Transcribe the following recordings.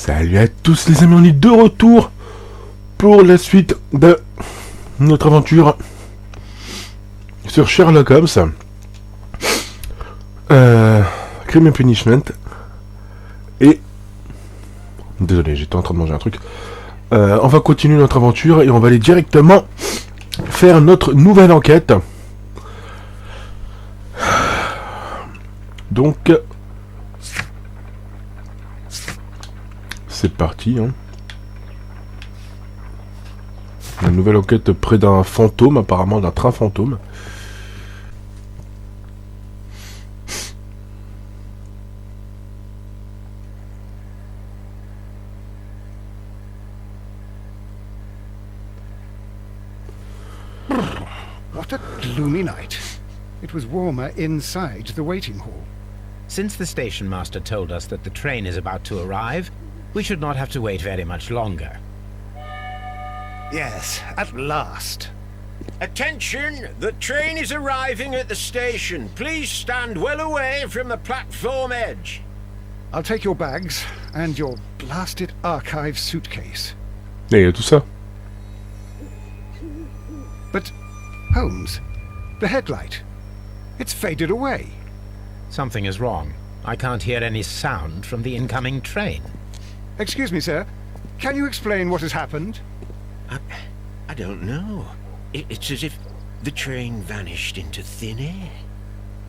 Salut à tous les amis, on est de retour pour la suite de notre aventure sur Sherlock Holmes. Crime and Punishment. Et... Désolé, j'étais en train de manger un truc. On va continuer notre aventure et on va aller directement faire notre nouvelle enquête. Donc... c'est parti, hein. Une nouvelle enquête près d'un fantôme, apparemment d'un train fantôme. What a gloomy night. It was warmer inside the waiting hall. Since the station master told us that the train is about to arrive, we should not have to wait very much longer. Yes, at last. Attention! The train is arriving at the station. Please stand well away from the platform edge. I'll take your bags and your blasted archive suitcase. Et il y a tout ça. But, Holmes, the headlight, it's faded away. Something is wrong. I can't hear any sound from the incoming train. Excuse me, sir. Can you explain what has happened? I don't know. It's as if the train vanished into thin air.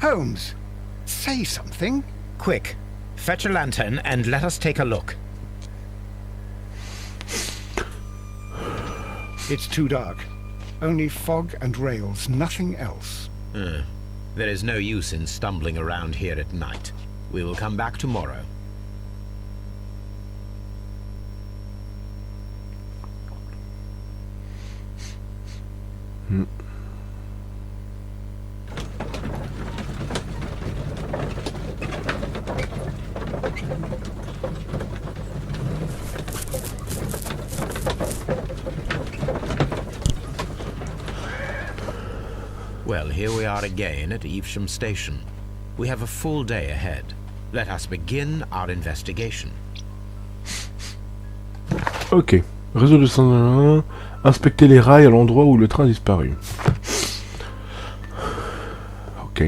Holmes, say something. Quick, fetch a lantern and let us take a look. It's too dark. Only fog and rails, nothing else. There is no use in stumbling around here at night. We will come back tomorrow. Well, here we are again at Evesham Station. We have a full day ahead. Let us begin our investigation. Ok. Réseau de 101. Inspecter les rails à l'endroit où le train a disparu. Ok.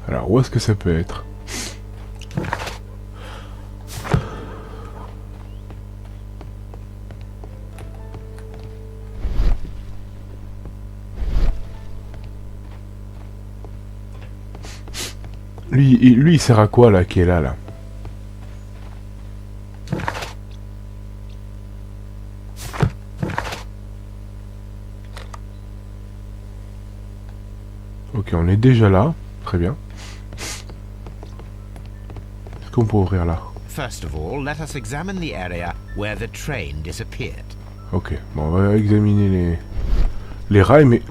Alors, où est-ce que ça peut être ? Lui, il sert à quoi, là, qui est là ? Ok, on est déjà là. Très bien. Est-ce qu'on peut ouvrir là ? First of all, let us examine the area where the train disappeared. Ok, bon, on va examiner les rails, mais...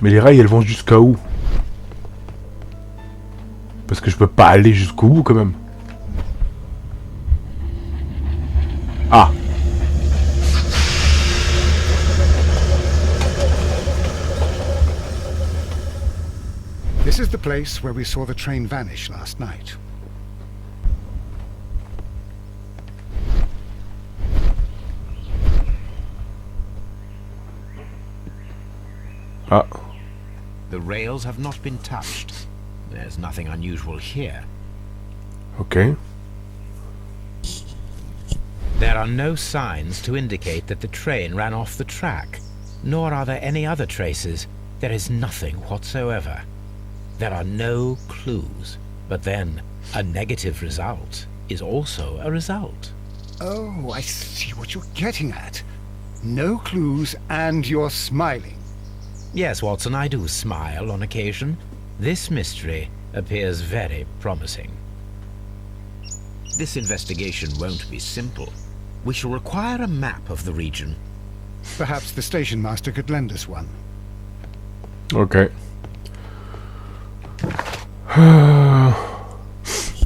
Mais les rails, elles vont jusqu'à où ? Parce que je peux pas aller jusqu'au bout, quand même. Ah ! This is the place where we saw the train vanish last night. Ah. The rails have not been touched. There's nothing unusual here. Ok. There are no signs to indicate that the train ran off the track, nor are there any other traces. There is nothing whatsoever. There are no clues. But then, a negative result is also a result. Oh, I see what you're getting at. No clues and you're smiling. Yes, Watson, I do smile on occasion. This mystery appears very promising. This investigation won't be simple. We shall require a map of the region. Perhaps the station master could lend us one. Ok.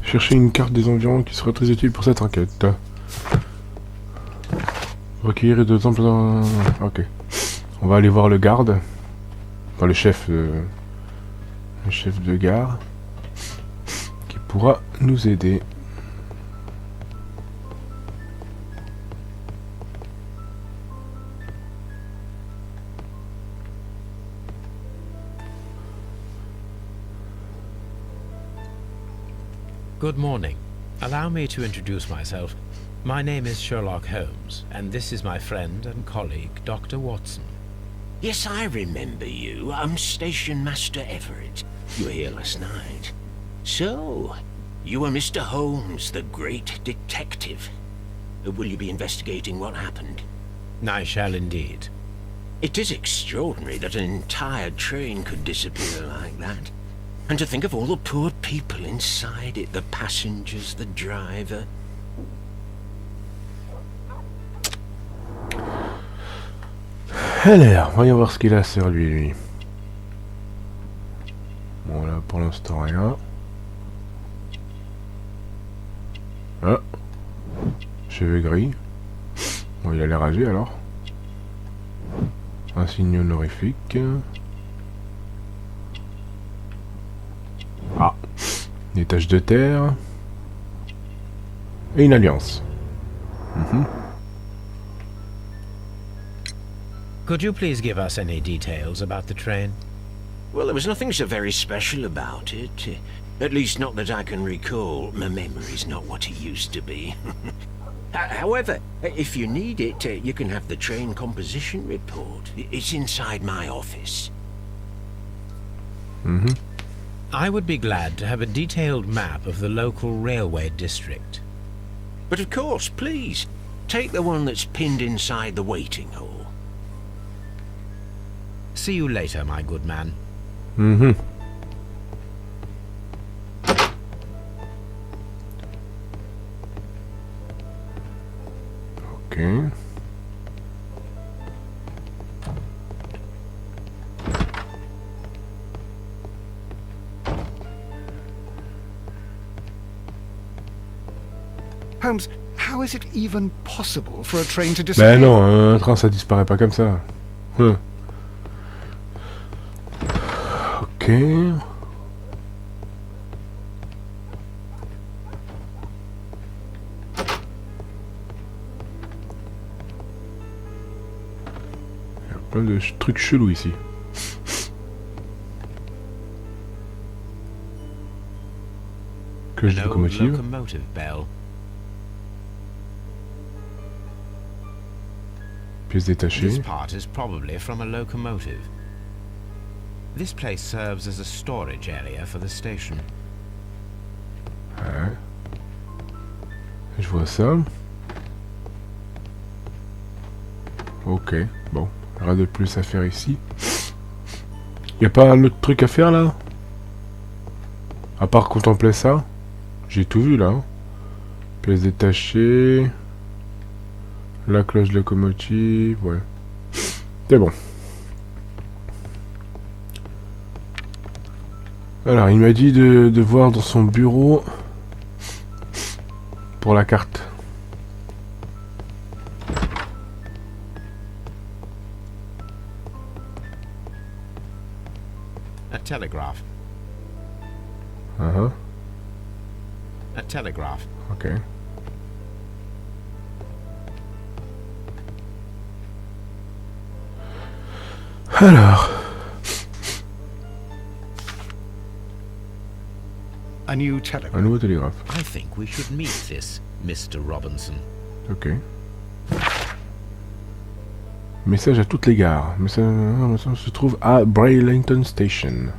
Chercher une carte des environs qui serait très utile pour cette enquête. Recueillir de temps en temps... Ok. On va aller voir le garde. Enfin, le chef de gare. Qui pourra nous aider. Good morning. Allow me to introduce myself. My name is Sherlock Holmes, and this is my friend and colleague, Dr. Watson. Yes, I remember you. I'm Station Master Everett. You were here last night. So, you are Mr. Holmes, the great detective. Will you be investigating what happened? I shall indeed. It is extraordinary that an entire train could disappear like that. And to think of all the poor people inside it, the passengers, the driver. Alors, voyons voir ce qu'il a sur lui. Bon, là, pour l'instant, rien. Ah. Cheveux gris. Bon, il a l'air âgé, alors. Un signe honorifique. Ah. Des taches de terre. Et une alliance. Could you please give us any details about the train? Well, there was nothing so very special about it. At least not that I can recall. My memory's not what it used to be. However, if you need it, you can have the train composition report. It's inside my office. I would be glad to have a detailed map of the local railway district. But of course, please, take the one that's pinned inside the waiting hall. See you later, my good man. Ok. Holmes, how is it even possible for a train to Ben disappear? non, un train ça disparaît pas comme ça. Ok. Il y a plein de trucs chelous ici. Cloche de No locomotive. locomotive bell. Pièces This détachées. part is probably from a locomotive. This place serves as a storage area for the station. Ouais. Je vois ça. Ok, bon. Rien de plus à faire ici. Y a pas un autre truc à faire là? À part contempler ça? J'ai tout vu là. Hein. Pièces détachées. La cloche de locomotive, ouais. C'est bon. Alors, il m'a dit de voir dans son bureau pour la carte. A telegraph. A telegraph. Ok. Alors, A new un telegram. nouveau télégraphe. I think we should meet this Mr. Robinson. Ok. Message à toutes les gares. Message se trouve à Braylington Station.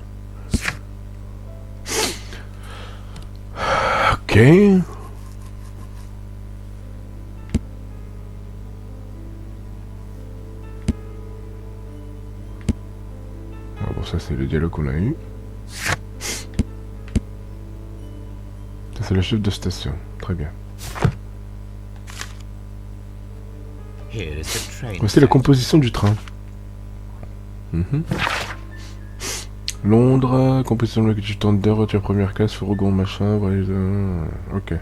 Ok. Ah bon, ça c'est le dialogue qu'on a eu. Ça c'est le chef de station. Très bien. Here is the train. Voici la set. composition du train. Londres, composition de locomotive tender, voiture première classe, fourgon, machin, ok.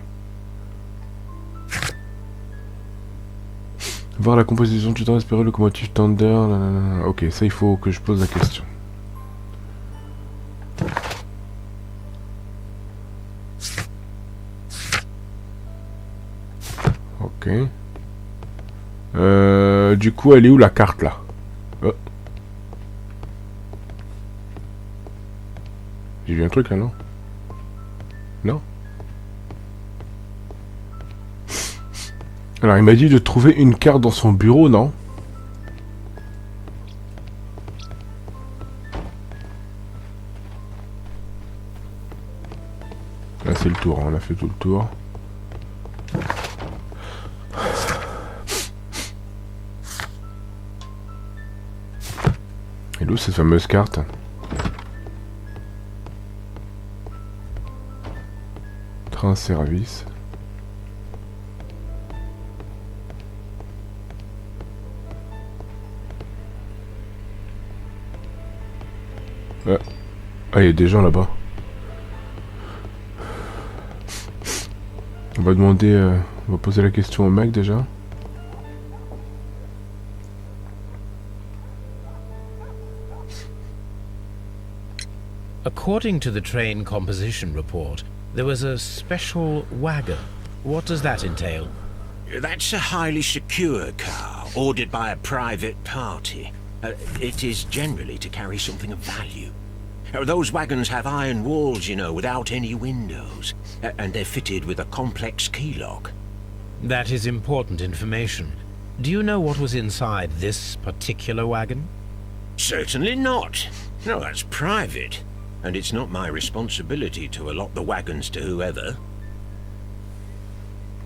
Voir la composition du temps espéré, locomotive tender, nanana. Ok, ça il faut que je pose la question. Ok. Du coup, elle est où la carte là? J'ai vu un truc là, non? Non? Alors, il m'a dit de trouver une carte dans son bureau, non? Là, c'est le tour, hein. On a fait tout le tour. Et d'où cette fameuse carte? Train service. Ah, il y a des gens là-bas. On va demander... on va poser la question au mec déjà. According to the train composition report, there was a special wagon. What does that entail? That's a highly secure car, ordered by a private party. It is generally to carry something of value. Those wagons have iron walls, you know, without any windows. And they're fitted with a complex key lock. That is important information. Do you know what was inside this particular wagon? Certainly not. No, that's private. And it's not my responsibility to allot the wagons to whoever.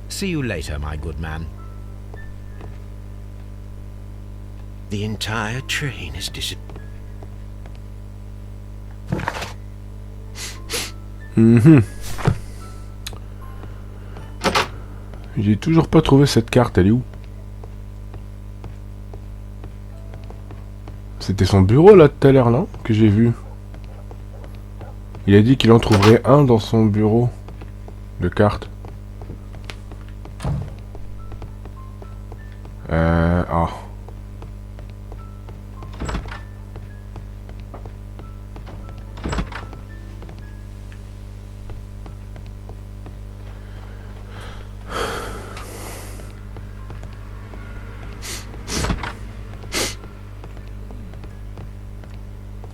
See you later, my good man. The entire train has disappeared. J'ai toujours pas trouvé cette carte, elle est où? C'était son bureau là tout à l'heure, non? Que j'ai vu. Il a dit qu'il en trouverait un dans son bureau de cartes. Ah.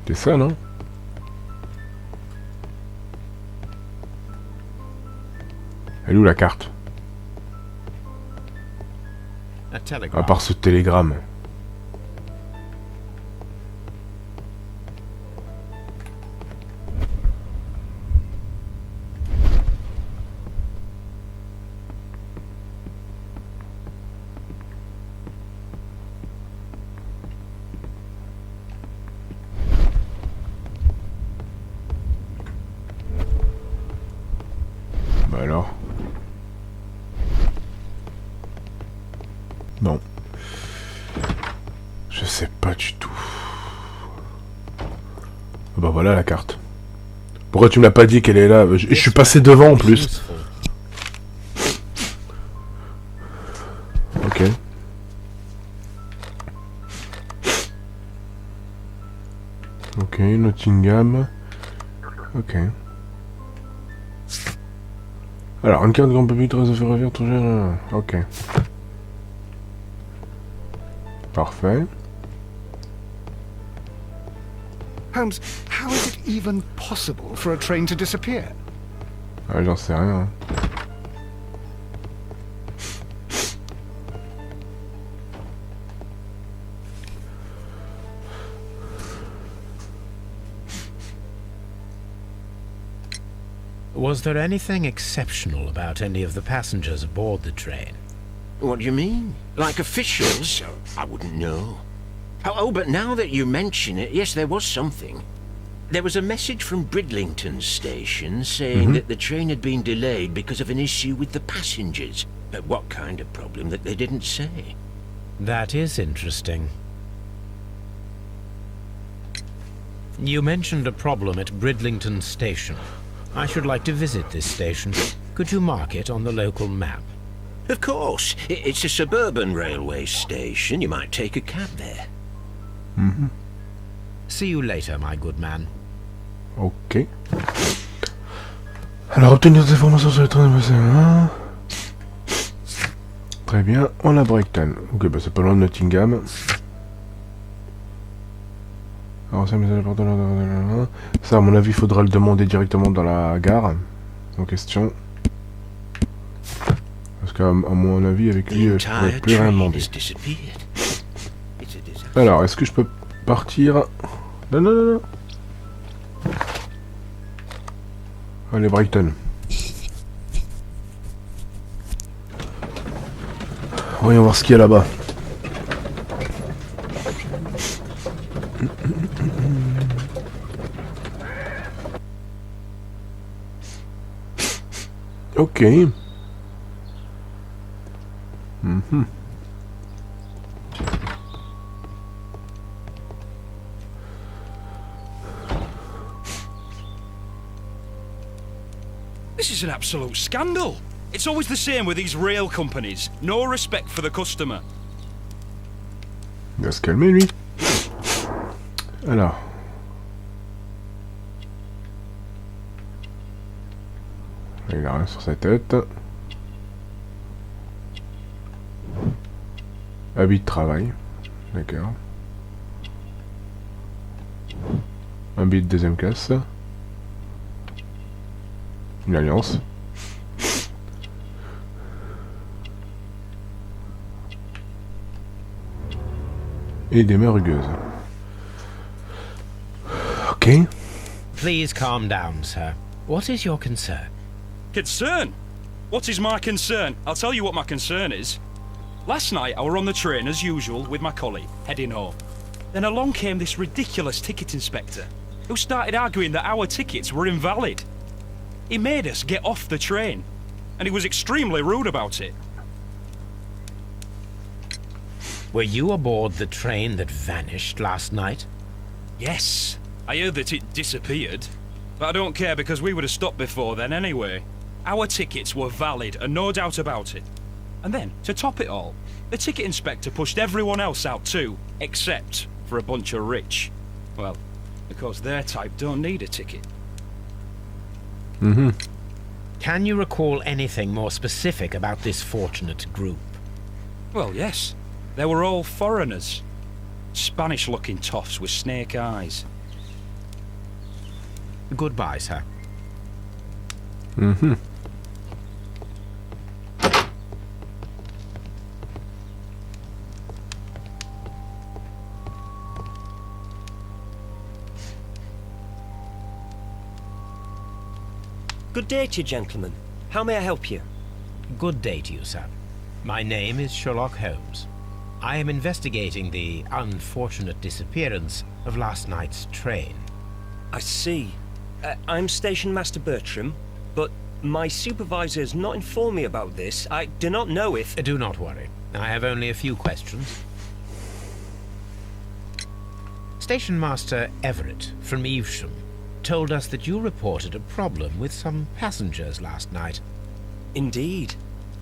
C'est ça, non? Elle est où la carte? À part ce télégramme. Bah alors. Non. Je sais pas du tout. Bah voilà la carte. Pourquoi tu me l'as pas dit qu'elle est là? Je suis passé devant en plus. Ok. Ok, Nottingham. Ok. Alors, une carte de grand public de réseau ferroviaire, toujours... Ok. Parfait. Holmes, how is it even possible for a train to disappear? Ah, j'en sais rien. Was there anything exceptional about any of the passengers aboard the train? What do you mean? Like officials? I wouldn't know. Oh, but now that you mention it, yes, there was something. There was a message from Bridlington station saying that the train had been delayed because of an issue with the passengers. But what kind of problem that they didn't say? That is interesting. You mentioned a problem at Bridlington Station. I should like to visit this station. Could you mark it on the local map? Of course. It's a suburban railway station. You might take a cab there. See you later, my good man. Ok. Alors, obtenir des informations sur le train de passage. Très bien, on a Brighton. Ok, bah c'est pas loin de Nottingham. Alors, ça, à mon avis, il faudra le demander directement dans la gare en question. Parce qu'à mon avis, avec lui, je ne pourrais plus rien demander. Alors, est-ce que je peux partir? Non, non, non, non. Allez, Brighton. Voyons voir ce qu'il y a là-bas. Ok. This is an absolute scandal. It's always the same with these rail companies. No respect for the customer. Il va se calmer, lui. Alors. Il a rien sur sa tête. Habit de travail. D'accord. Habit de deuxième classe. Une alliance. Et des mains rugueuses. Ok. Please calm down, sir. What is your concern? Concern? What is my concern? I'll tell you what my concern is. Last night I were on the train as usual with my colleague, heading home. Then along came this ridiculous ticket inspector, who started arguing that our tickets were invalid. He made us get off the train, and he was extremely rude about it. Were you aboard the train that vanished last night? Yes, I heard that it disappeared, but I don't care because we would have stopped before then anyway. Our tickets were valid and no doubt about it. And then, to top it all, the ticket inspector pushed everyone else out too, except for a bunch of rich. Well, because their type don't need a ticket. Can you recall anything more specific about this fortunate group? Well, yes. They were all foreigners. Spanish-looking toffs with snake eyes. Goodbye, sir. Good day to you, gentlemen. How may I help you? Good day to you, sir. My name is Sherlock Holmes. I am investigating the unfortunate disappearance of last night's train. I see. I'm Station Master Bertram, but my supervisor has not informed me about this. I do not know if... Do not worry. I have only a few questions. Station Master Everett from Evesham told us that you reported a problem with some passengers last night. Indeed.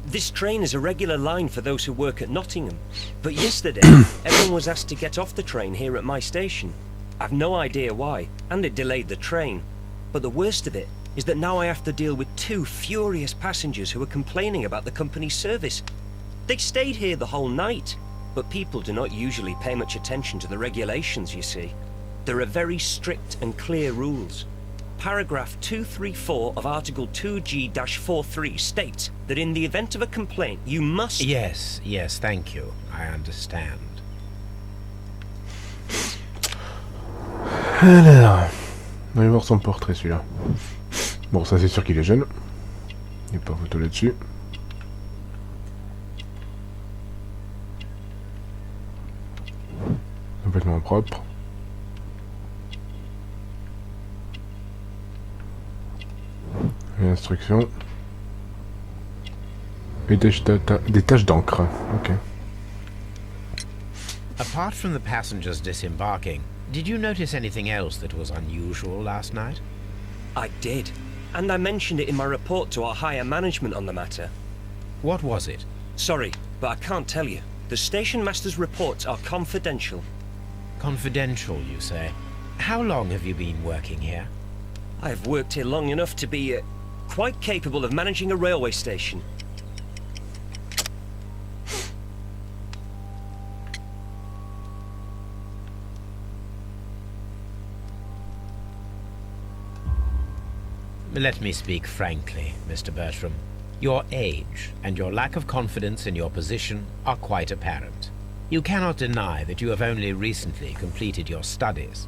This train is a regular line for those who work at Nottingham. But yesterday, everyone was asked to get off the train here at my station. I've no idea why, and it delayed the train. But the worst of it is that now I have to deal with two furious passengers who are complaining about the company's service. They stayed here the whole night, but people do not usually pay much attention to the regulations, you see. There are very strict and clear rules. Paragraph 234 of Article 2G-43 states that in the event of a complaint, you must... Yes, thank you. I understand. Alors, on va voir son portrait, celui-là. Bon, ça c'est sûr qu'il est jeune. Il n'y a pas photo là-dessus. Complètement propre. Et instructions. Et des taches d'encre. Ok. Apart from the passengers disembarking, Did you notice anything else that was unusual last night? I did, and I mentioned it in my report to our higher management on the matter. What was it? Sorry, but I can't tell you. The station master's reports are confidential. Confidential, you say? How long have you been working here? I have worked here long enough to be quite capable of managing a railway station. Let me speak frankly, Mr. Bertram. Your age and your lack of confidence in your position are quite apparent. You cannot deny that you have only recently completed your studies.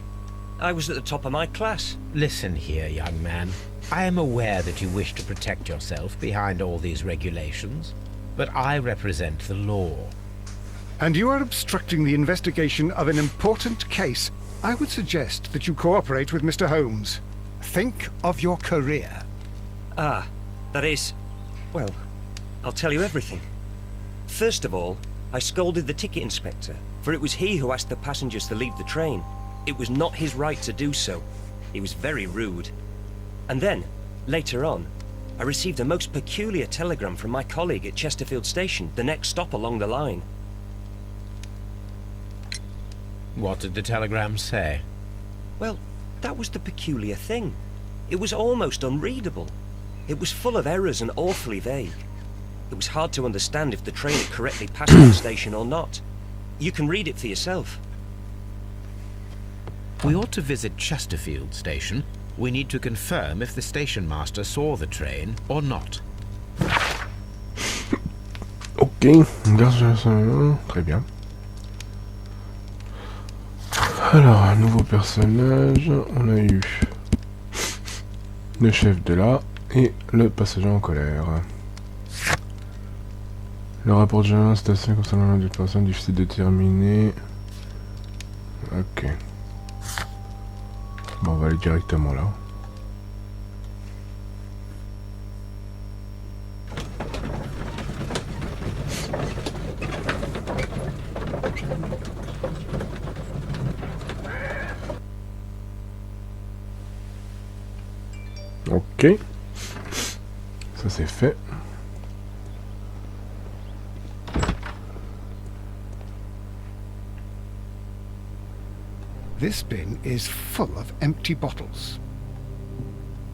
I was at the top of my class. Listen here, young man. I am aware that you wish to protect yourself behind all these regulations, but I represent the law. And you are obstructing the investigation of an important case. I would suggest that you cooperate with Mr. Holmes. Think of your career. Ah, that is... well, I'll tell you everything. First of all, I scolded the ticket inspector, for it was he who asked the passengers to leave the train. It was not his right to do so. He was very rude. And then, later on, I received a most peculiar telegram from my colleague at Chesterfield Station, the next stop along the line. What did the telegram say? Well, that was the peculiar thing. It was almost unreadable. It was full of errors and awfully vague. It was hard to understand if the train had correctly passed the station or not. You can read it for yourself. We ought to visit Chesterfield Station. We need to confirm if the station master saw the train or not. Ok, très bien. Alors, un nouveau personnage. On a eu le chef de là et le passager en colère. Le rapport de la station concernant l'un des personnes difficile de déterminer. Ok. Bon, on va aller directement là. Ok. Ça c'est fait. This bin is full of empty bottles.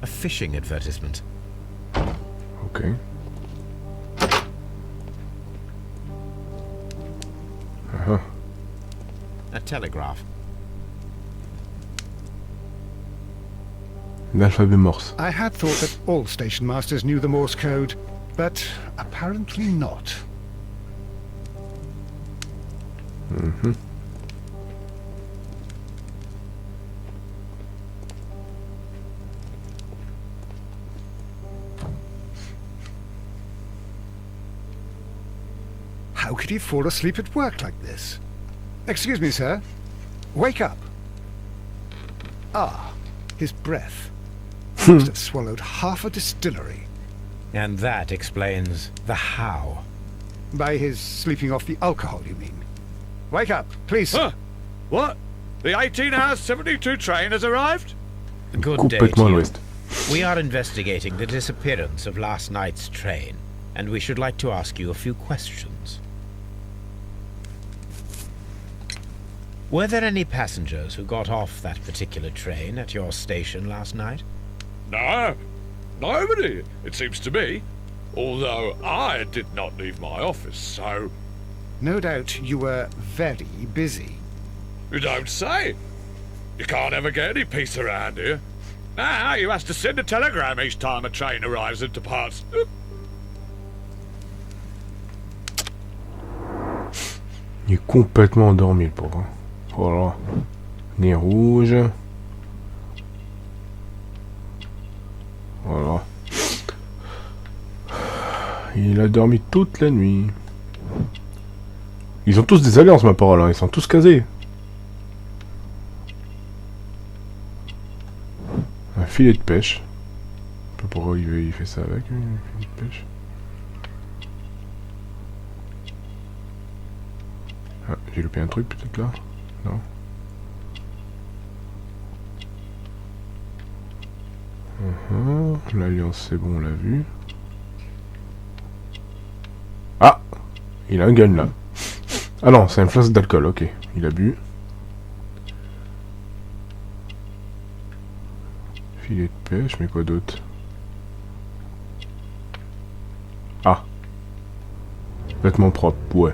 A fishing advertisement. Ok. A telegraph. L'alphabet Morse. I had thought that all station masters knew the Morse code, but apparently not. Mhm. How could he fall asleep at work like this? Excuse me, sir. Wake up. Ah, his breath. He must have swallowed half a distillery. And that explains the how. By his sleeping off the alcohol, you mean? Wake up, please, sir. Huh? What? The 18-hour 72 train has arrived? Good day Complètement to à you. l'ouest. We are investigating the disappearance of last night's train, and we should like to ask you a few questions. Were there any passengers who got off that particular train at your station last night? No, nobody, it seems to me. Although I did not leave my office, so... No doubt you were very busy. You don't say. You can't ever get any peace around here. Now you have to send a telegram each time a train arrives and departs. Il est complètement endormi, le pauvre. Voilà. Nez rouge. Voilà. Il a dormi toute la nuit. Ils ont tous des alliances, ma parole, hein. Ils sont tous casés. Un filet de pêche. Je sais pas pourquoi il fait ça avec, un filet de pêche. Ah, j'ai loupé un truc peut-être là. Non. L'alliance, c'est bon, on l'a vu. Ah! Il a un gun, là. Ah non, c'est un flasque d'alcool, ok. Il a bu. Filet de pêche, mais quoi d'autre? Ah! Vêtements propres, ouais.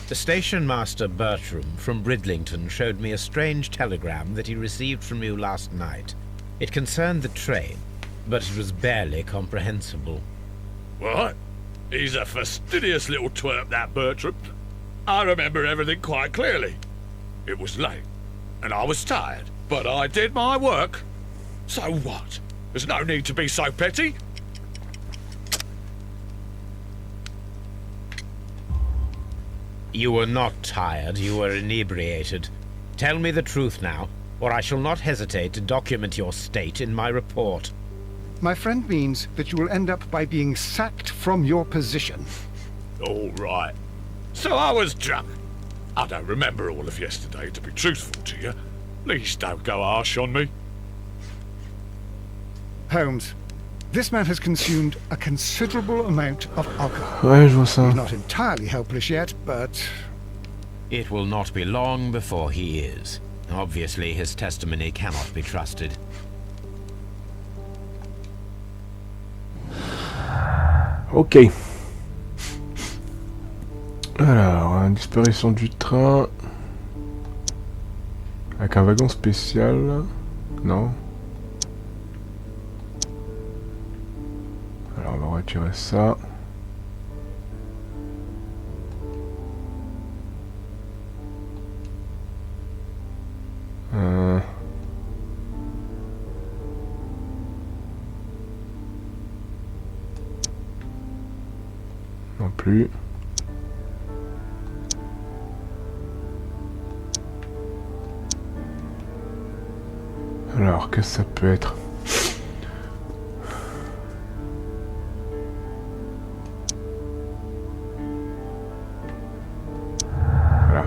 The station master Bertram from Bridlington showed me a strange telegram that he received from you last night. It concerned the train, but it was barely comprehensible. What? He's a fastidious little twerp, that Bertram. I remember everything quite clearly. It was late, and I was tired, but I did my work. So what? There's no need to be so petty. You were not tired, you were inebriated. Tell me the truth now, or I shall not hesitate to document your state in my report. My friend means that you will end up by being sacked from your position. All right. So I was drunk. I don't remember all of yesterday, to be truthful to you. Please don't go harsh on me. Holmes, this man has consumed a considerable amount of alcohol. Ouais, je vois ça. He's not entirely helpless yet, but... It will not be long before he is. Obviously, his testimony cannot be trusted. Ok. Alors, disparition du train. Avec un wagon spécial. Non. Alors, on va retirer ça. Non plus. Alors, qu'est-ce que ça peut être? Voilà.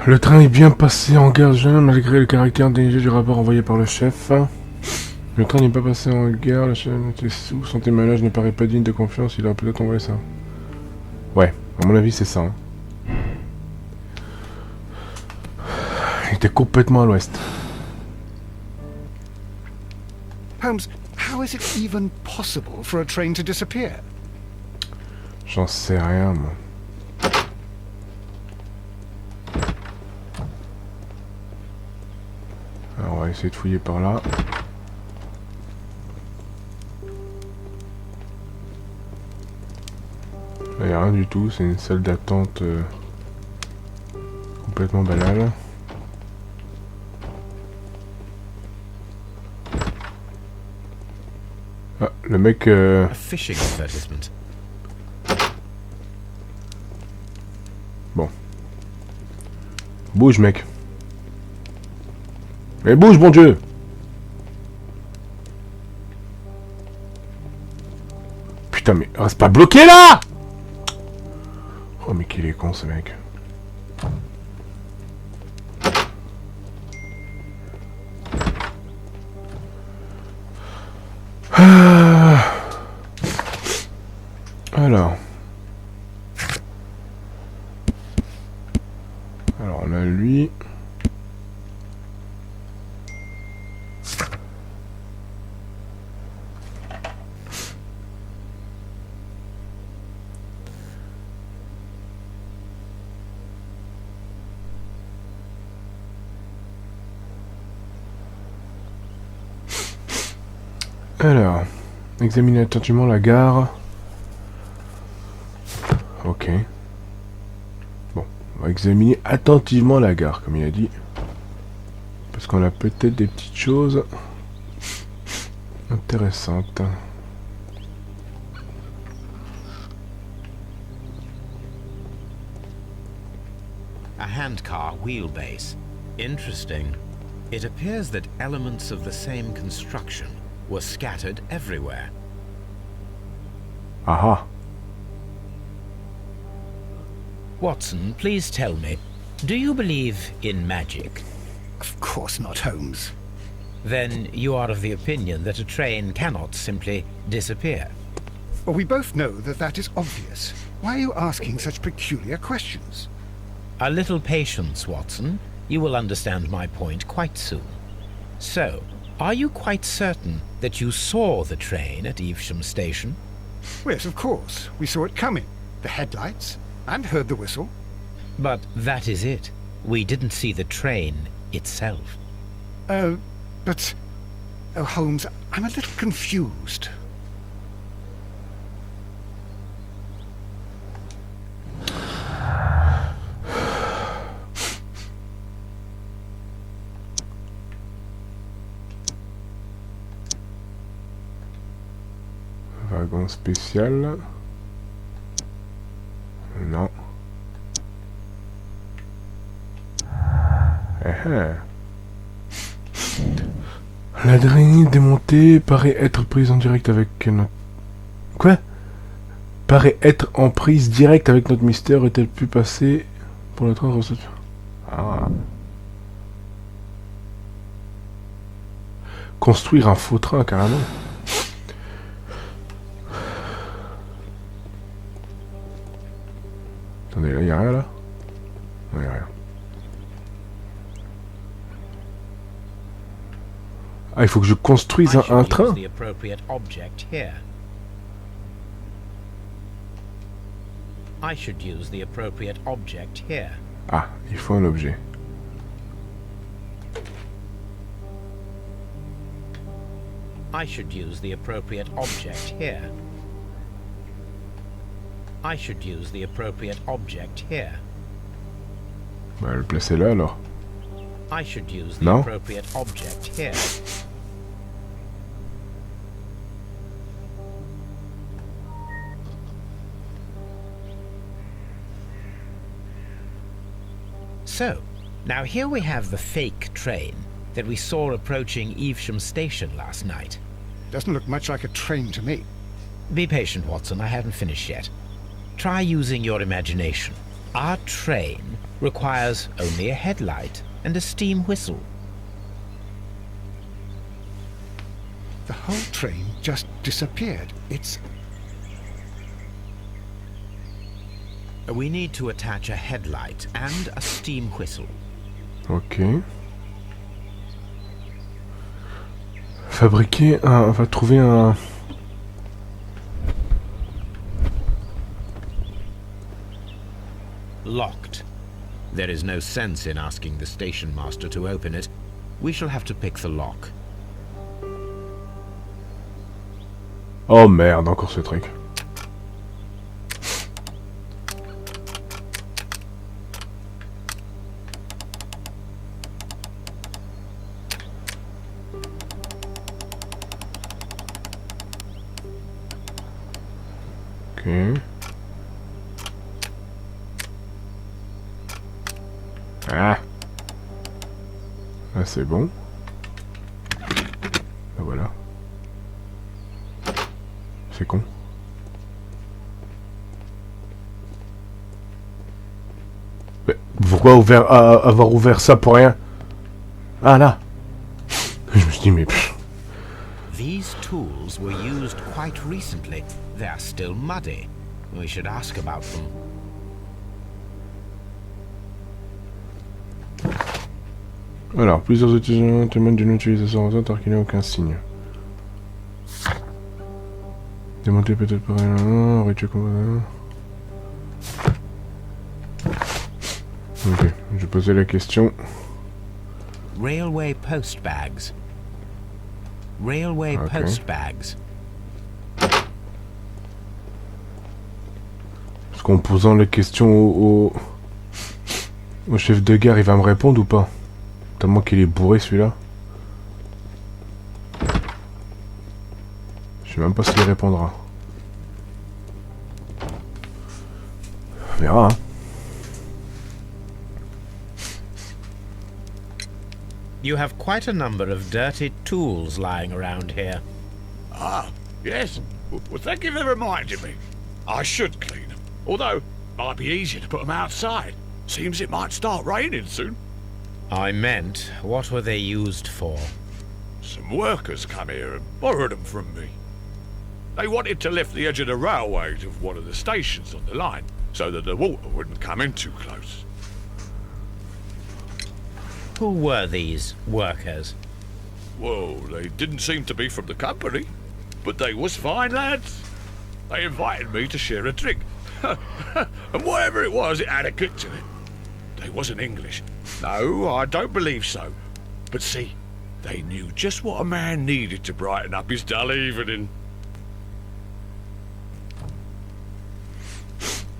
Le train est bien passé en gare malgré le caractère dénigré du rapport envoyé par le chef. Le train n'est pas passé en gare, le chef était sous, son témoignage ne paraît pas digne de confiance, il aurait peut-être envoyé ça. Ouais, à mon avis c'est ça. Hein. Il était complètement à l'ouest. Holmes, how is it even possible for a train to disappear? J'en sais rien, moi. Alors, on va essayer de fouiller par là. Il n'y a rien du tout, c'est une salle d'attente complètement banale. Ah, le mec... A fishing advertisement. Bon. Bouge, mec. Mais bouge, bon Dieu! Putain, mais reste pas bloqué là! Oh, mais qu'il est con, ce mec. Alors, on a lui. Alors, examiner attentivement la gare. Ok. Bon, on va examiner attentivement la gare, comme il a dit. Parce qu'on a peut-être des petites choses intéressantes. A handcar wheelbase. Interesting. It appears that elements of the same construction were scattered everywhere. Aha. Watson, please tell me, Do you believe in magic? Of course not, Holmes. Then you are of the opinion that a train cannot simply disappear. Well, we both know that that is obvious. Why are you asking such peculiar questions? A little patience, Watson. You will understand my point quite soon. So, are you quite certain that you saw the train at Evesham Station? Yes, of course. We saw it coming. The headlights, and heard the whistle. But that is it. We didn't see the train itself. But... Oh, Holmes, I'm a little confused. Wagon spécial. Non. L'adrénaline démontée paraît être prise en direct avec notre... Quoi? Paraît être en prise directe avec notre mystère. Est-elle pu passer pour le train de recette? Ah. Construire un faux train, carrément. Attendez, là, y'a rien, là? Non, y'a rien. Ah, il faut que je construise un train? Ah, il faut un objet. I should use the appropriate object here. I should use the appropriate object here. Bah, le placer là, alors. I should use the Non? appropriate object here. So, now here we have the fake train that we saw approaching Evesham Station last night. Doesn't look much like a train to me. Be patient, Watson, I haven't finished yet. Try using your imagination. Our train requires only a headlight and a steam whistle. The whole train just disappeared. It's... We need to attach a headlight and a steam whistle. Ok. Fabriquer un... On va trouver un... Locked. There is no sense in asking the station master to open it. We shall have to pick the lock. Oh merde, encore ce truc. Ok. Ah. Ah, c'est bon. Ben voilà. C'est con. Mais pourquoi avoir ouvert ça pour rien? Ah là. Je me suis dit mais... These tools were used quite recently. They are still muddy. We should ask about them. Alors, plusieurs utilisateurs témoignent d'une utilisation récente alors qu'il n'y a aucun signe. Démonter peut-être par un rituel comme... Ok, je vais poser la question. Railway post bags. Railway post bags. Est-ce qu'en posant la question au chef de gare, il va me répondre ou pas? Tellement qu'il est bourré celui-là. Je sais même pas s'il répondra. On verra, hein. You have quite a number of dirty tools lying around here. Ah, yes. Well, thank you for reminding me. I should clean them. Although, might be easier to put them outside. Seems it might start raining soon. I meant, what were they used for? Some workers come here and borrowed them from me. They wanted to lift the edge of the railway to one of the stations on the line, so that the water wouldn't come in too close. Who were these workers? Well, they didn't seem to be from the company, but they was fine lads. They invited me to share a drink. And whatever it was, it had a kick to it. They wasn't English. No, I don't believe so. But see, they knew just what a man needed to brighten up his dull evening.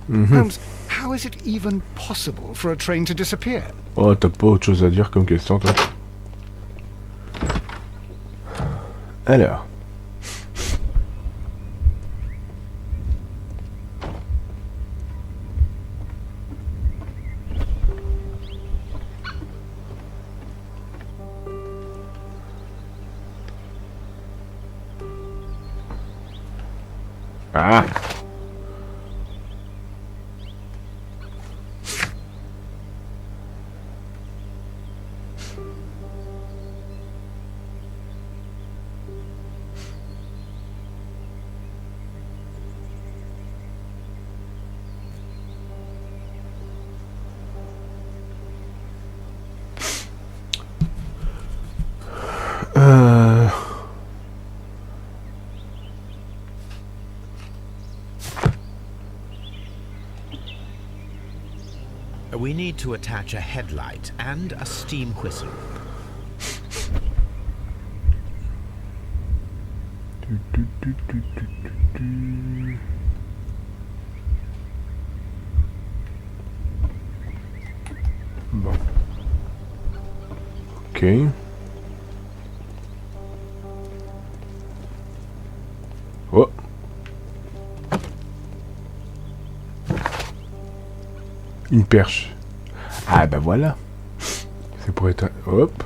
Holmes, how is it even possible for a train to disappear? Oh, t'as pas autre chose à dire comme question, toi? Alors. Ah! We need to attach a headlight and a steam whistle. Bon. Ok. Oh. Une perche. Ah bah voilà. C'est pour être... Hop.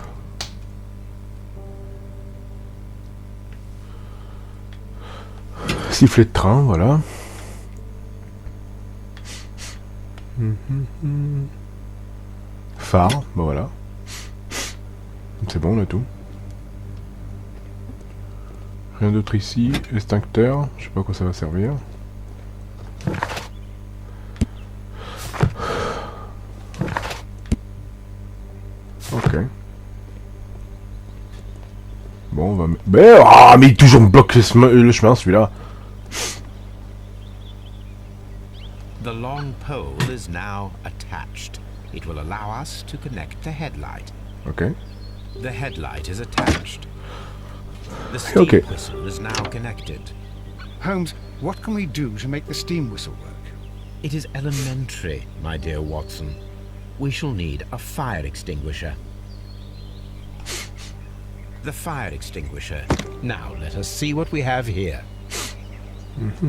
Sifflet de train, voilà. Phare, bah voilà. C'est bon, on a tout. Rien d'autre ici. Extincteur, je sais pas à quoi ça va servir. Ok. Bon, on va... mais il toujours me bloque le chemin, celui-là. The long pole is now attached. It will allow us to connect the headlight. Ok. The headlight is attached. The steam whistle is now connected. Holmes, what can we do to make the steam whistle work? It is elementary, my dear Watson. We shall need a fire extinguisher. The fire extinguisher. Now let us see what we have here.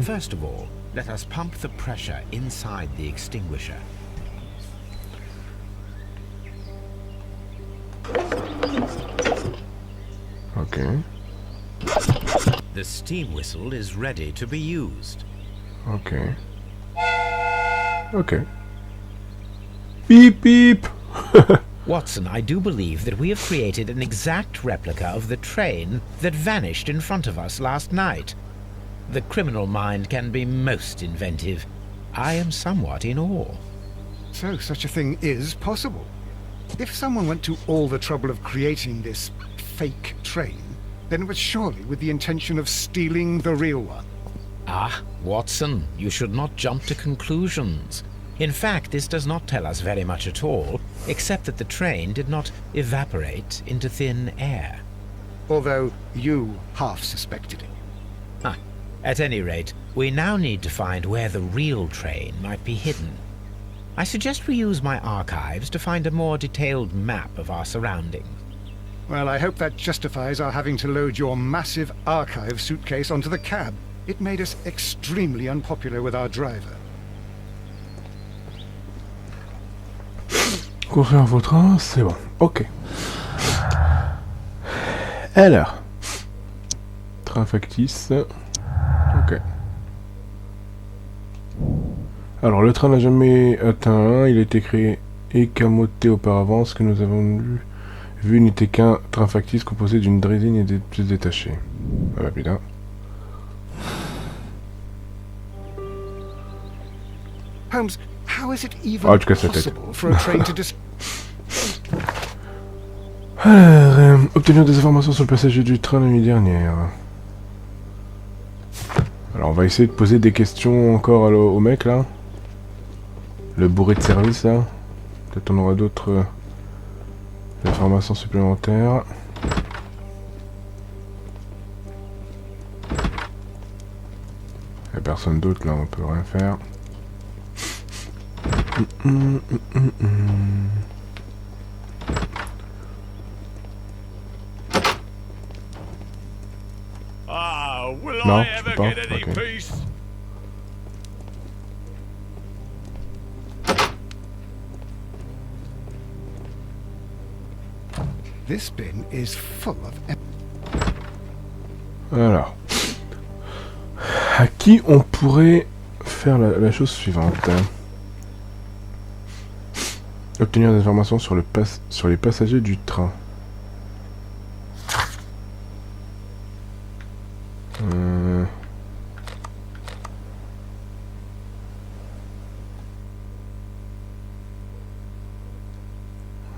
First of all, let us pump the pressure inside the extinguisher. Ok. The steam whistle is ready to be used. Ok. Ok. Beep beep. Watson, I do believe that we have created an exact replica of the train that vanished in front of us last night. The criminal mind can be most inventive. I am somewhat in awe. So such a thing is possible. If someone went to all the trouble of creating this fake train, then it was surely with the intention of stealing the real one. Ah, Watson, you should not jump to conclusions. In fact, this does not tell us very much at all, except that the train did not evaporate into thin air. Although you half suspected it. At any rate, we now need to find where the real train might be hidden. I suggest we use my archives to find a more detailed map of our surroundings. Well, I hope that justifies our having to load your massive archive suitcase onto the cab. It made us extremely unpopular with our driver. Construire vos trains, c'est bon. Ok. Alors. Train factice. Ok. Alors, le train n'a jamais atteint un. Il a été créé et camoté auparavant. Ce que nous avons vu n'était qu'un train factice composé d'une draisine et des pièces détachées. Ah bah putain. Holmes, how is it even Ah, tu casses la tête. possible for a train to dis... Alors, obtenir des informations sur le passager du train la nuit dernière. Alors, on va essayer de poser des questions encore au mec, là. Le bourré de service, là. Peut-être on aura d'autres informations supplémentaires. Il n'y a personne d'autre, là, on peut rien faire. Ah, will No, I ever pas, get any ok. peace? This bin is full of... Alors. À qui on pourrait faire la chose suivante? Obtenir des informations sur les passagers du train.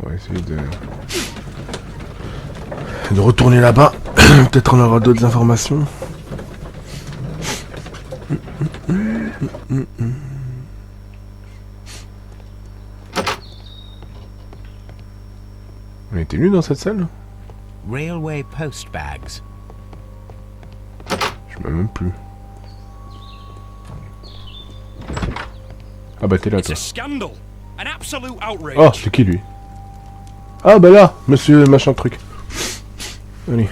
On va essayer de retourner là-bas. Peut-être on aura d'autres informations. On était venu dans cette salle? Railway post bags. Je me même plus. Ah bah t'es là It's toi. a scandal. An absolute outrage. Oh, c'est qui lui? Ah bah là, monsieur machin truc. Allez.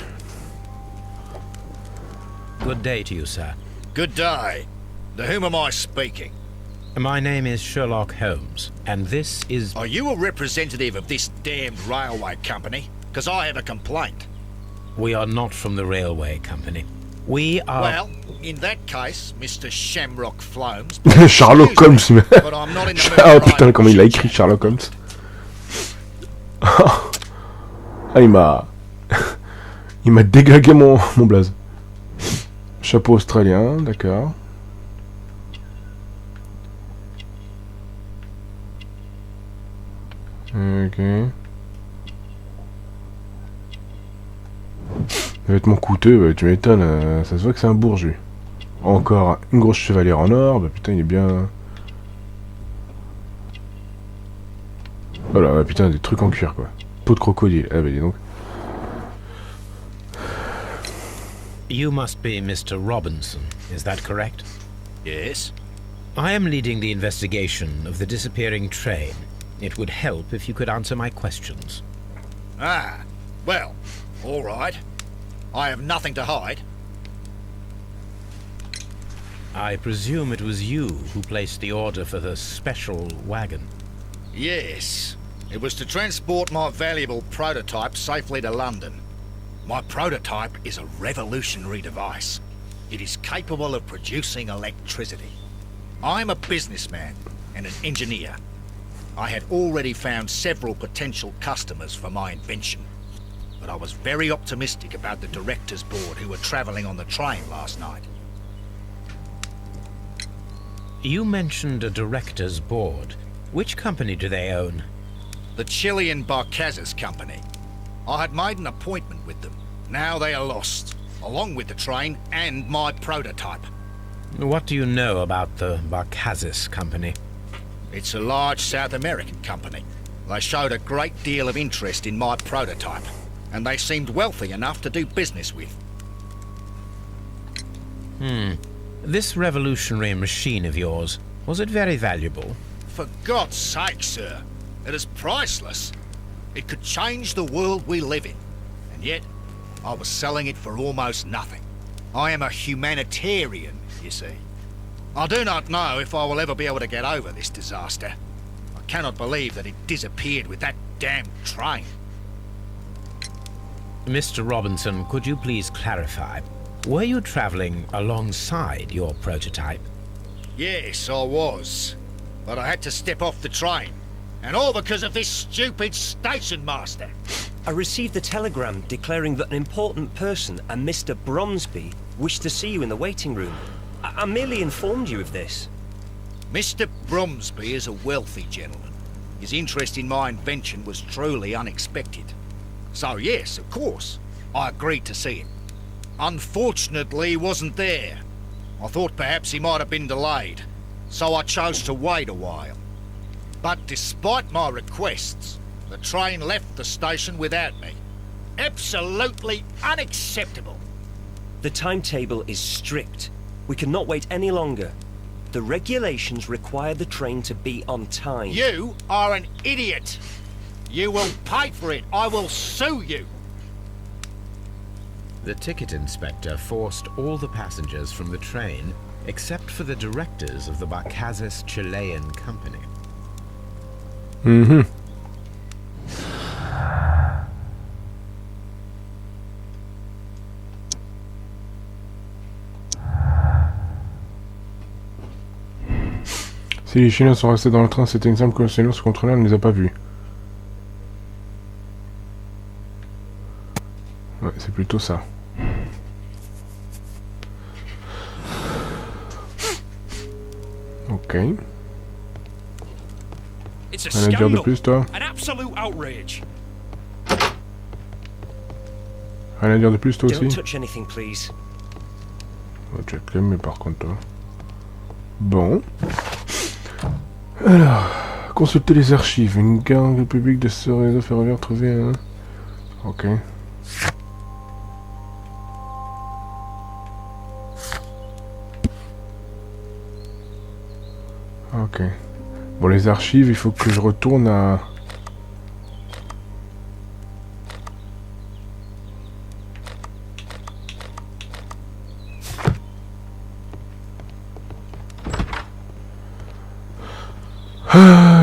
Good day to you, sir. Good day. To whom am I speaking? My name is Sherlock Holmes, and this is... Are you a representative of this damned railway company? Because I have a complaint. We are not from the railway company. We are... Well, in that case, Mr. Shamrock Flomes... Sherlock Holmes, mais... but I'm not in the mood Oh for putain, writing comment il a écrit shit. Sherlock Holmes. Ah, il m'a... Il m'a dégagé mon blaze. Chapeau australien, d'accord. Ok. Vêtements coûteux, bah, tu m'étonnes, ça se voit que c'est un bourgeois. Encore une grosse chevalière en or, bah putain il est bien... Voilà, bah, putain des trucs en cuir quoi. Peau de crocodile, ah bah dis donc. You must be Mr. Robinson, is that correct? Yes? I am leading the investigation of the disappearing train. It would help if you could answer my questions. Ah, well, all right. I have nothing to hide. I presume it was you who placed the order for the special wagon. Yes. It was to transport my valuable prototype safely to London. My prototype is a revolutionary device. It is capable of producing electricity. I'm a businessman and an engineer. I had already found several potential customers for my invention, but I was very optimistic about the directors' board who were travelling on the train last night. You mentioned a director's board. Which company do they own? The Chilean Barcazas Company. I had made an appointment with them. Now they are lost, along with the train and my prototype. What do you know about the Barcazas company? It's a large South American company. They showed a great deal of interest in my prototype, and they seemed wealthy enough to do business with. This revolutionary machine of yours, was it very valuable? For God's sake, sir, it is priceless. It could change the world we live in, and yet I was selling it for almost nothing. I am a humanitarian, you see. I do not know if I will ever be able to get over this disaster. I cannot believe that it disappeared with that damn train. Mr. Robinson, could you please clarify? Were you traveling alongside your prototype? Yes, I was. but I had to step off the train. And all because of this stupid station master. I received a telegram declaring that an important person, a Mr. Bromsby, wished to see you in the waiting room. I merely informed you of this. Mr. Bromsby is a wealthy gentleman. His interest in my invention was truly unexpected. So yes, of course, I agreed to see him. Unfortunately, he wasn't there. I thought perhaps he might have been delayed, so I chose to wait a while. But despite my requests, the train left the station without me. Absolutely unacceptable. The timetable is strict. We cannot wait any longer. The regulations require the train to be on time. You are an idiot. You will pay for it. I will sue you. The ticket inspector forced all the passengers from the train except for the directors of the Barcazes Chilean company. Mhm. Si les Chiliens sont restés dans le train, c'était une simple coïncidence, ce contrôleur ne les a pas vus. Ouais, c'est plutôt ça. Ok. It's a Rien à dire de scandal. plus, toi? An absolute outrage. Rien à dire de plus, toi aussi? Don't touch anything, please. On va checker, mais par contre, toi. Bon. Alors, consulter les archives. Une gare publique de ce réseau ferroviaire trouvée un... Ok. Ok. Bon, les archives, il faut que je retourne à...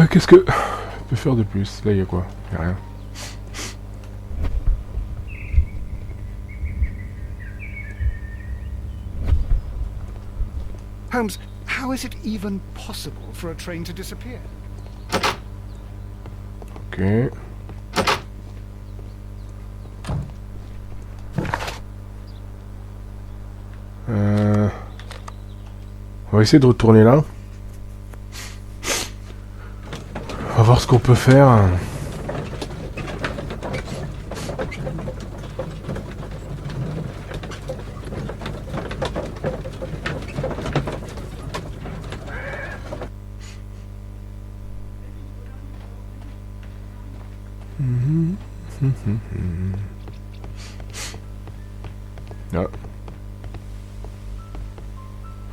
Qu'est-ce que... je peux faire de plus? Là, il y a quoi? Il n'y a rien. Holmes, how is it even possible for a train to disappear? Ok. On va essayer de retourner là. On va voir ce qu'on peut faire. Ah.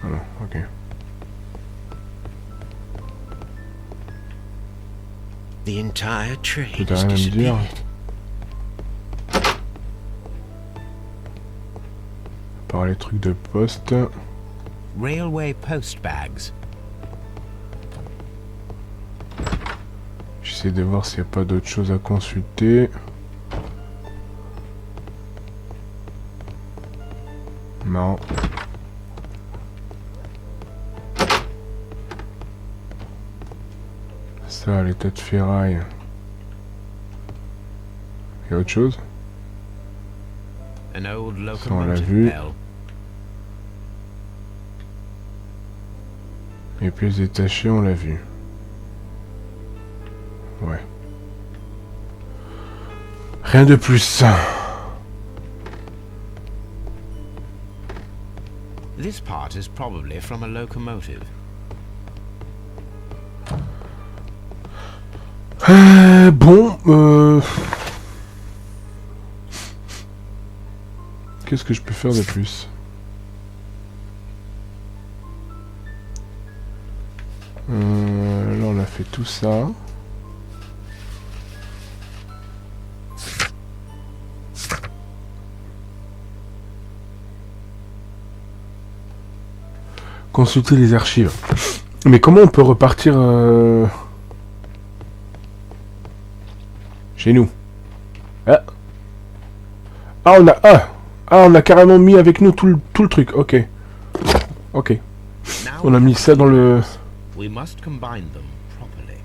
Ah non, ok. The entire train Tu t'as has rien à me dire? disappeared. Par les trucs de poste. Railway post bags. J'essaie de voir s'il n'y a pas d'autre chose à consulter. Non. Ça, les têtes de ferraille. Il y a autre chose? An old Ça, on l'a locomotive vu. bell. Les pièces détachées, on l'a vu. Ouais. Rien de plus. This part is probably from a locomotive. Bon, qu'est-ce que je peux faire de plus? Là, on a fait tout ça. Consulter les archives. Mais comment on peut repartir chez nous? Ah. Ah, on a carrément mis avec nous tout le truc. Ok. Ok. On a mis ça dans le... We must combine them properly.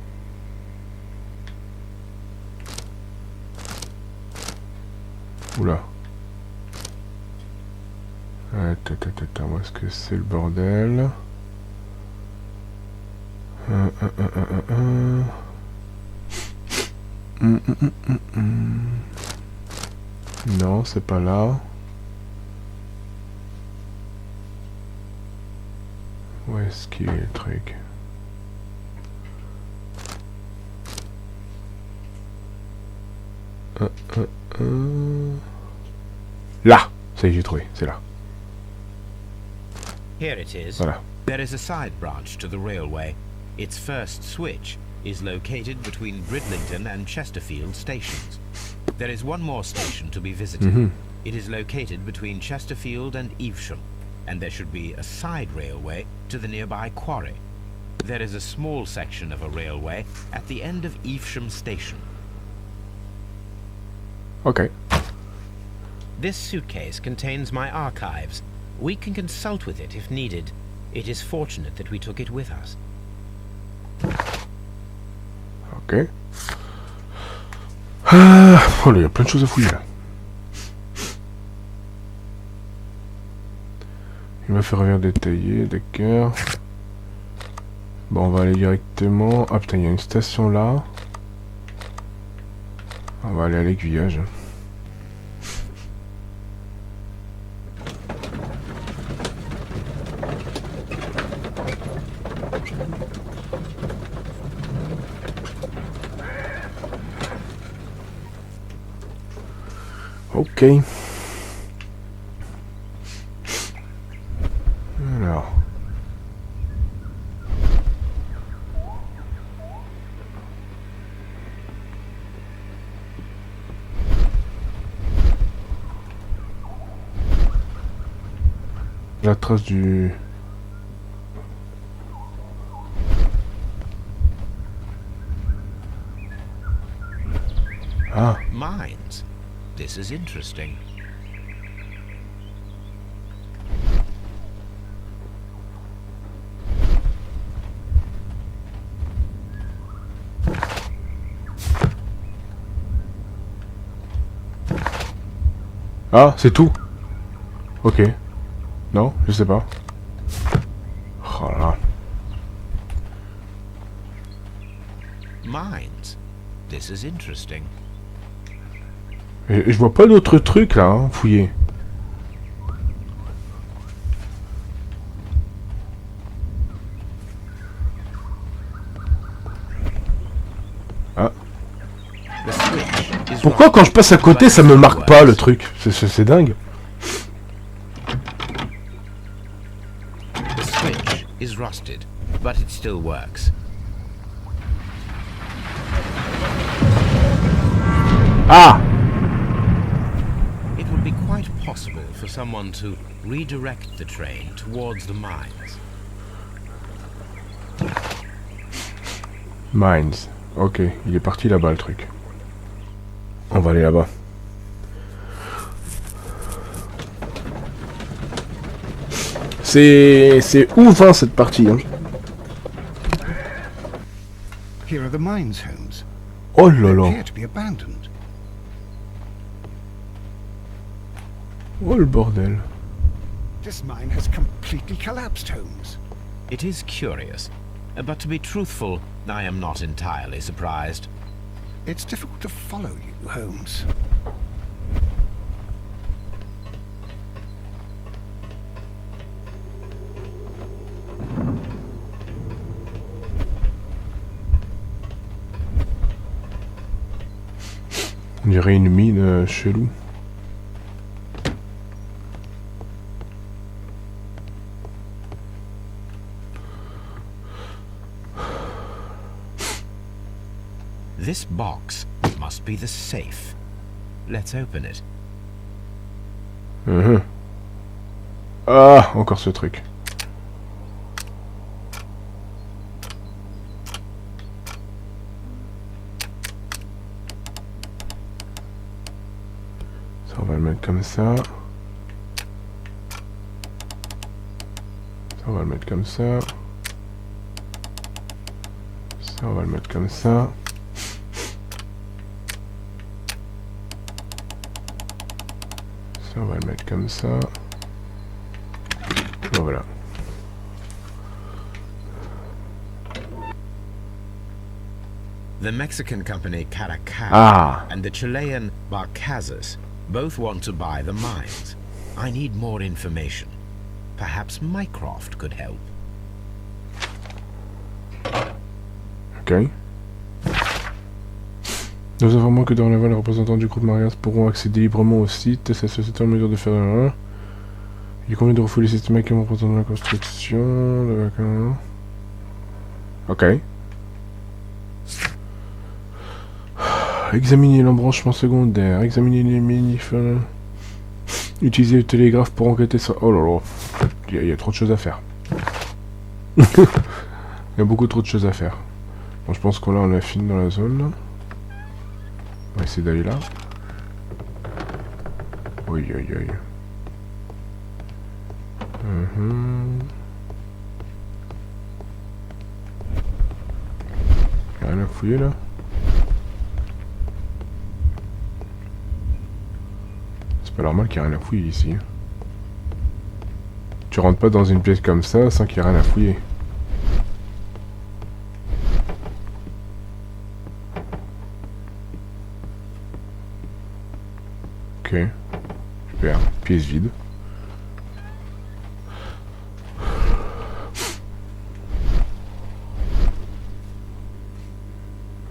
Oula. Attends, où est-ce que c'est le bordel? Non, c'est pas là. Où est-ce qu'il est le truc? Là! Ça y est, j'ai trouvé, c'est là. Here it is. Voilà. There is a side branch to the railway. Its first switch is located between Bridlington and Chesterfield stations. There is one more station to be visited. It is located between Chesterfield and Evesham, and there should be a side railway to the nearby quarry. There is a small section of a railway at the end of Evesham station. Ok. This suitcase contains my archives. We can consult with it if needed. It is fortunate that we took it with us. Ok. Ah, oh là, il y a plein de choses à fouiller là. Il m'a fait revenir détaillé, d'accord. Bon, on va aller directement. Ah putain, il y a une station là. On va aller à l'aiguillage. Ok. Alors. La trace du... Ah. Mines. This is interesting. Ah, c'est tout. Ok. Non, je sais pas. Oh là là. Mines. This is interesting. Et je vois pas d'autres trucs là, hein, fouiller. Ah. Pourquoi quand je passe à côté ça me marque pas le truc? C'est dingue. The switch is rusted, but it still works. Ah! It would be quite possible for someone to redirect the train towards the mines. Mines. Ok, il est parti là-bas le truc. On va aller là-bas. C'est ouf hein, cette partie. Hein. Here are the mines, Holmes. Oh They là là. appear to be abandoned. Oh le bordel. This mine has completely collapsed, Holmes. It is curious, but to be truthful, I am not entirely surprised. It's difficult to follow you, Holmes. On dirait une mine chelou. This box must be the safe. Let's open it. Ah, encore ce truc. Ça, on va le mettre comme ça. Ça, on va le mettre comme ça. Ça, on va le mettre comme ça. Ça, on va le mettre comme ça. Bon, voilà. The Mexican company Caracas and the Chilean Barcazas both want to buy the mines. I need more information. Perhaps Mycroft could help. Ok. Nous informons que dorénavant les représentants du groupe Marias pourront accéder librement au site. Cette société en mesure de faire un. Il convient de refouler les systèmes qui représentent la construction. Ok. Examiner l'embranchement secondaire. Examiner les minifères. Utiliser le télégraphe pour enquêter sur... Oh là là. Il y a trop de choses à faire. Il y a beaucoup trop de choses à faire. Bon, je pense qu'on là on a fini dans la zone. On va essayer d'aller là. Oui, oui, oui. Y'a rien à fouiller là. C'est pas normal qu'il y ait rien à fouiller ici. Tu rentres pas dans une pièce comme ça sans qu'il y ait rien à fouiller. Ok. Super. Pièce vide.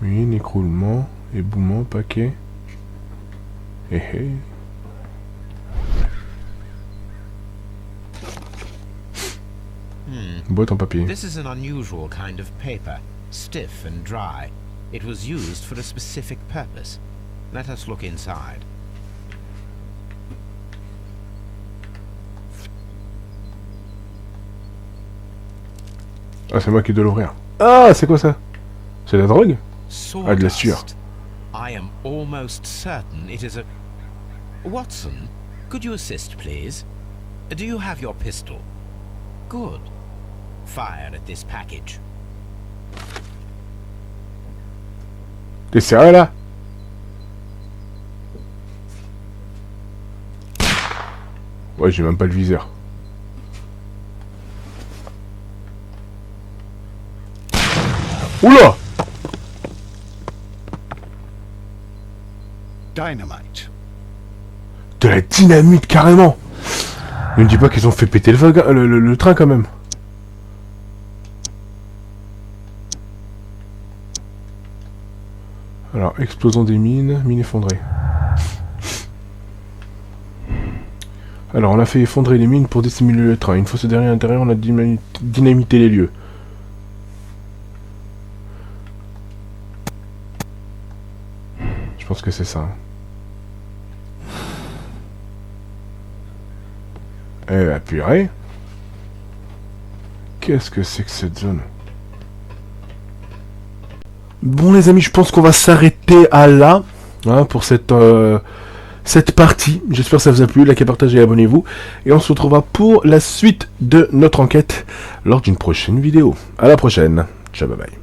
Oui, écroulement, éboulement, paquet. Hé hé. Boîte en papier. This is an unusual kind of paper, stiff and dry. It was used for a specific purpose. Let us look inside. Ah, c'est moi qui dois l'ouvrir. Ah, c'est quoi ça? C'est de la drogue? Ah, de la sueur. I am almost certain it is a... Watson, could you assist, please? Do you have your pistol? Good. Fire at this package. T'es sérieux là? Ouais, j'ai même pas le viseur. Oula! Dynamite. De la dynamite carrément! Ne me dis pas qu'ils ont fait péter le train quand même. Alors, explosion des mines, mines effondrées. Alors, on a fait effondrer les mines pour dissimuler le train. Une fois ce dernier à l'intérieur, on a dynamité les lieux. Je pense que c'est ça. Eh bah purée. Qu'est-ce que c'est que cette zone? Bon les amis, je pense qu'on va s'arrêter à là, hein, pour cette partie. J'espère que ça vous a plu, likez, partagez et abonnez-vous. Et on se retrouvera pour la suite de notre enquête lors d'une prochaine vidéo. À la prochaine. Ciao, bye bye.